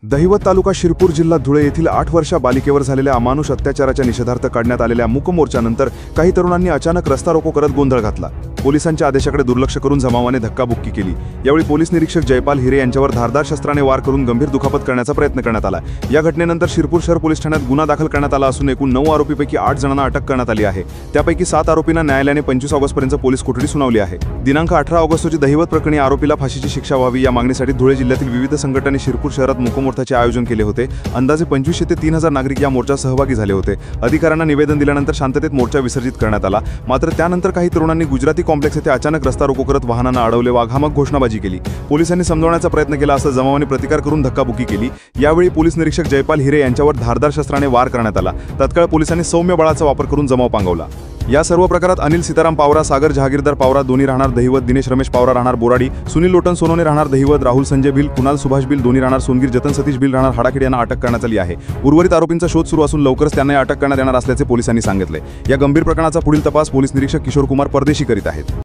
दहिवत तालुका शिरपूर जिल्हा धुळे येथील 8 वर्षा बालिकेवर झालेल्या अमानुष अत्याचाराच्या निषेधार्थ काढण्यात आलेल्या मूक मोर्चानंतर काही तरुणांनी अचानक रस्ता रोको करत गोंधळ घातला। पोलिसांच्या आदेशाकडे दुर्लक्ष करून जमावाने धक्काबुक्की केली। यावेळी पोलीस निरीक्षक जयपाल हिरे यांच्यावर धारदार शस्त्राने वार करून गंभीर दुखापत करण्याचा प्रयत्न करण्यात आला। या घटनेनंतर शिरपूर शहर पोलीस ठाण्यात गुन्हा दाखल करण्यात आला असून एकूण 9 आरोपींपैकी 8 जणांना अटक करण्यात आली आहे। त्यापैकी 7 आरोपींना न्यायालयाने 25 ऑगस्टपर्यंत पोलीस कोठडी सुनावली आहे। दिनांक 18 ऑगस्ट रोजी दहिवत प्रकरणी आरोपीला फाशीची शिक्षा व्हावी या मागणीसाठी धुळे जिल्ह्यातील विविध संघटनांनी शिरपूर शहरात मूकमोर्चाचे आयोजन केले होते। अंदाजे 2500 ते 3000 नागरिक या मोर्चात सहभागी झाले होते। अधिकाऱ्यांना निवेदन दिल्यानंतर शांततेत मोर्चा विसर्जित करण्यात आला। मात्र त्यानंतर काही तरुणांनी गुजराती कॉम्प्लेक्स येथे अचानक रस्ता रोको करत वाहनांना अडवले व आघामक घोषणाबाजी केली। पोलिसांनी समजवण्याचा प्रयत्न केला असता जमावाने प्रतिकार करून धक्काबुक्की केली। यावेळी पोलीस निरीक्षक जयपाल हिरे यांच्यावर धारदार शस्त्राने वार करण्यात आला। तत्काळ पोलिसांनी सौम्य बळाचा वापर करून जमाव पांगवला। या सर्व प्रकारात अनिल सीताराम पावरा, सागर जहागीरदार पावरा दोन्ही राहणार दहिवत, दिनेश रमेश पावरा राहणार बोराडी, सुनील लोटन सोनोने राहणार दहिवत, राहुल संजय भिल, कुणाल सुभाष भिल दोन्ही राहणार सोनगीर, जतन सतीश भिल राहणार हाडाखेड यांना अटक करण्यात आली आहे। उर्वरित आरोपींचा शोध सुरू असून लवकरच त्यांना अटक करण्यात येणार असल्याचे पोलिसांनी सांगितले। या गंभीर प्रकरणाचा पुढील तपास पोलीस निरीक्षक किशोर कुमार परदेशी करीत आहेत।